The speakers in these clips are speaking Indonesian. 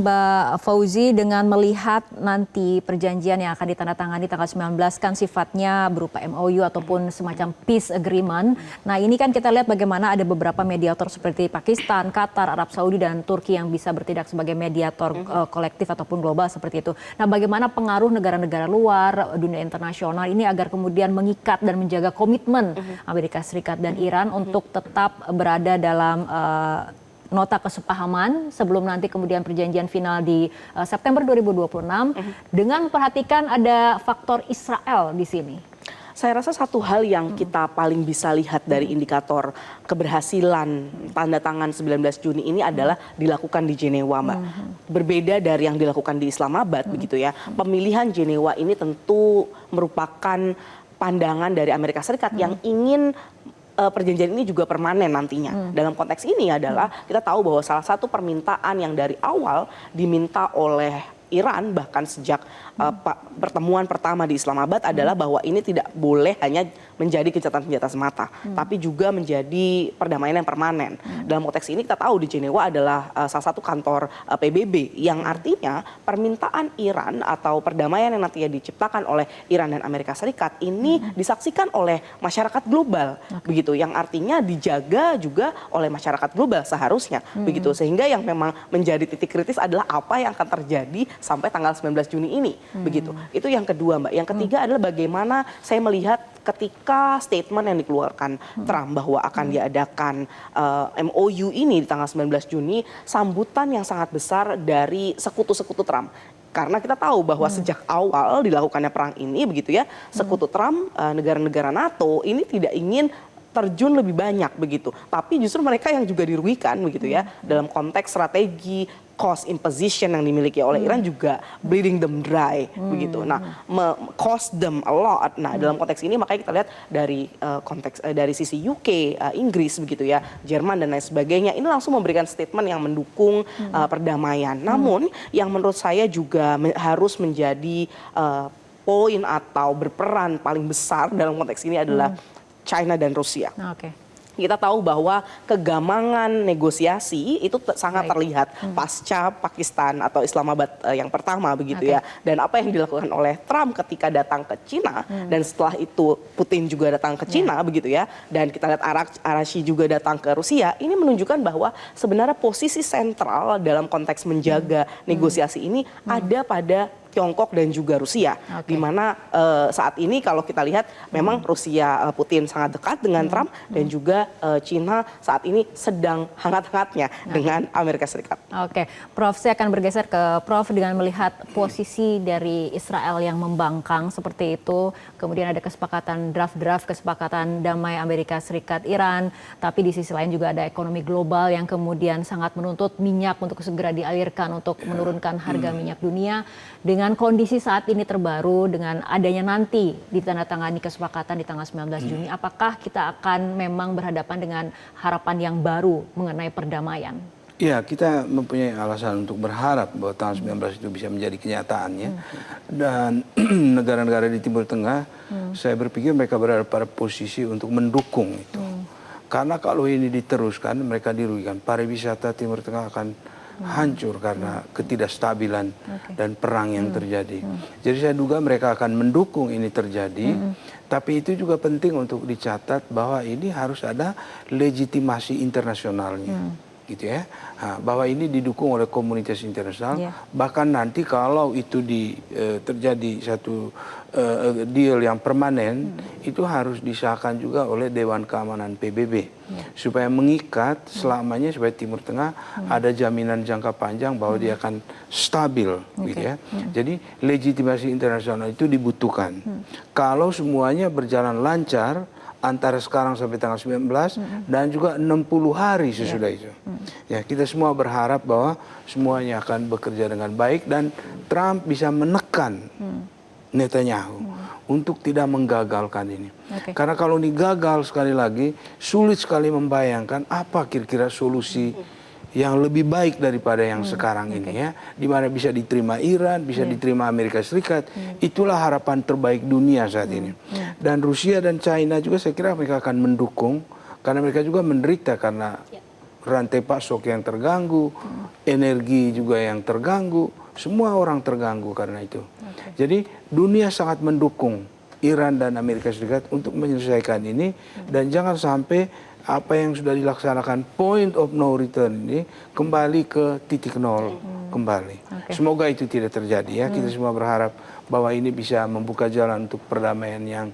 Mbak Fauzi, dengan melihat nanti perjanjian yang akan ditandatangani tanggal 19 kan sifatnya berupa MOU ataupun semacam peace agreement. Nah ini kan kita lihat bagaimana ada beberapa mediator seperti Pakistan, Qatar, Arab Saudi, dan Turki yang bisa bertindak sebagai mediator kolektif ataupun global seperti itu. Nah bagaimana pengaruh negara-negara luar, dunia internasional ini agar kemudian mengikat dan menjaga komitmen Amerika Serikat dan Iran untuk tetap berada dalam nota kesepahaman sebelum nanti kemudian perjanjian final di September 2026 dengan memperhatikan ada faktor Israel di sini. Saya rasa satu hal yang kita paling bisa lihat dari indikator keberhasilan tanda tangan 19 Juni ini adalah dilakukan di Jenewa, Mbak. Berbeda dari yang dilakukan di Islamabad, begitu ya. Pemilihan Jenewa ini tentu merupakan pandangan dari Amerika Serikat yang ingin perjanjian ini juga permanen nantinya. Dalam konteks ini adalah kita tahu bahwa salah satu permintaan yang dari awal diminta oleh Iran bahkan sejak pertemuan pertama di Islamabad adalah bahwa ini tidak boleh hanya menjadi gencatan senjata semata, tapi juga menjadi perdamaian yang permanen. Dalam konteks ini kita tahu di Jenewa adalah salah satu kantor PBB yang artinya permintaan Iran atau perdamaian yang nantinya diciptakan oleh Iran dan Amerika Serikat ini disaksikan oleh masyarakat global, begitu, yang artinya dijaga juga oleh masyarakat global seharusnya, begitu, sehingga yang memang menjadi titik kritis adalah apa yang akan terjadi sampai tanggal 19 Juni ini, begitu. Itu yang kedua, Mbak. Yang ketiga adalah bagaimana saya melihat ketika statement yang dikeluarkan Trump bahwa akan diadakan MOU ini di tanggal 19 Juni, sambutan yang sangat besar dari sekutu-sekutu Trump. Karena kita tahu bahwa sejak awal dilakukannya perang ini, begitu ya, sekutu Trump, negara-negara NATO ini tidak ingin terjun lebih banyak, begitu. Tapi justru mereka yang juga dirugikan, begitu ya, dalam konteks strategi cost imposition yang dimiliki oleh Iran juga bleeding them dry, begitu. Nah, cost them a lot. Nah, dalam konteks ini makanya kita lihat dari konteks dari sisi UK, Inggris, begitu ya, Jerman dan lain sebagainya, ini langsung memberikan statement yang mendukung perdamaian. Namun, yang menurut saya juga harus menjadi poin atau berperan paling besar dalam konteks ini adalah China dan Rusia. Kita tahu bahwa kegamangan negosiasi itu sangat terlihat pasca Pakistan atau Islamabad yang pertama, begitu ya. Dan apa yang dilakukan oleh Trump ketika datang ke Cina dan setelah itu Putin juga datang ke Cina, begitu ya. Dan kita lihat Arashi juga datang ke Rusia. Ini menunjukkan bahwa sebenarnya posisi sentral dalam konteks menjaga negosiasi ini ada pada Tiongkok dan juga Rusia, di mana saat ini kalau kita lihat memang Rusia, Putin sangat dekat dengan Trump, dan juga Cina saat ini sedang hangat-hangatnya dengan Amerika Serikat. Oke, Prof, saya akan bergeser ke Prof dengan melihat posisi dari Israel yang membangkang seperti itu, kemudian ada kesepakatan draft kesepakatan damai Amerika Serikat Iran, tapi di sisi lain juga ada ekonomi global yang kemudian sangat menuntut minyak untuk segera dialirkan untuk menurunkan harga minyak dunia. Dengan kondisi saat ini terbaru, dengan adanya nanti ditandatangani kesepakatan di tanggal 19 Juni, apakah kita akan memang berhadapan dengan harapan yang baru mengenai perdamaian? Ya, kita mempunyai alasan untuk berharap bahwa tanggal 19 itu bisa menjadi kenyataannya. Dan negara-negara di Timur Tengah, saya berpikir mereka berada pada posisi untuk mendukung itu. Karena kalau ini diteruskan, mereka dirugikan. Pariwisata Timur Tengah akan hancur karena ketidakstabilan dan perang yang terjadi. Jadi saya duga mereka akan mendukung ini terjadi, tapi itu juga penting untuk dicatat bahwa ini harus ada legitimasi internasionalnya, gitu ya. Nah, bahwa ini didukung oleh komunitas internasional, bahkan nanti kalau itu terjadi satu deal yang permanen, itu harus disahkan juga oleh Dewan Keamanan PBB, supaya mengikat selamanya, supaya Timur Tengah ada jaminan jangka panjang bahwa dia akan stabil, gitu ya. Jadi legitimasi internasional itu dibutuhkan. Kalau semuanya berjalan lancar antara sekarang sampai tanggal 19 dan juga 60 hari sesudah itu. Ya, kita semua berharap bahwa semuanya akan bekerja dengan baik dan Trump bisa menekan Netanyahu untuk tidak menggagalkan ini. Karena kalau ini gagal sekali lagi, sulit sekali membayangkan apa kira-kira solusi yang lebih baik daripada yang sekarang ini, ya, di mana bisa diterima Iran, bisa diterima Amerika Serikat. Itulah harapan terbaik dunia saat ini. Dan Rusia dan China juga saya kira mereka akan mendukung, karena mereka juga menderita karena rantai pasok yang terganggu, energi juga yang terganggu, semua orang terganggu karena itu. Jadi dunia sangat mendukung Iran dan Amerika Serikat untuk menyelesaikan ini dan jangan sampai apa yang sudah dilaksanakan point of no return ini kembali ke titik nol kembali. Semoga itu tidak terjadi ya. Kita semua berharap bahwa ini bisa membuka jalan untuk perdamaian yang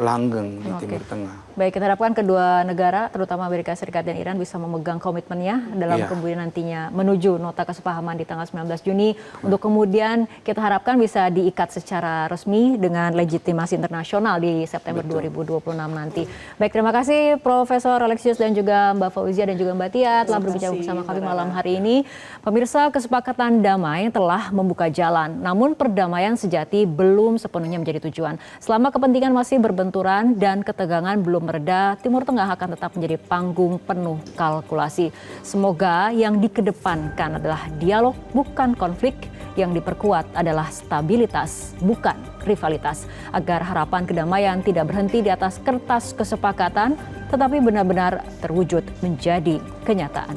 langgeng di Timur Tengah. Baik, kita harapkan kedua negara, terutama Amerika Serikat dan Iran, bisa memegang komitmennya dalam kemudian nantinya menuju nota kesepahaman di tanggal 19 Juni. Untuk kemudian kita harapkan bisa diikat secara resmi dengan legitimasi internasional di September 2026 nanti. Baik, terima kasih Profesor Alexius dan juga Mbak Fauzia dan juga Mbak Tia telah berbicara bersama kami malam hari ini. Pemirsa, kesepakatan damai telah membuka jalan, namun perdamaian sejati belum sepenuhnya menjadi tujuan. Selama kepentingan masih berbenturan dan ketegangan belum mereda, Timur Tengah akan tetap menjadi panggung penuh kalkulasi. Semoga yang dikedepankan adalah dialog bukan konflik, yang diperkuat adalah stabilitas bukan rivalitas, agar harapan kedamaian tidak berhenti di atas kertas kesepakatan, tetapi benar-benar terwujud menjadi kenyataan.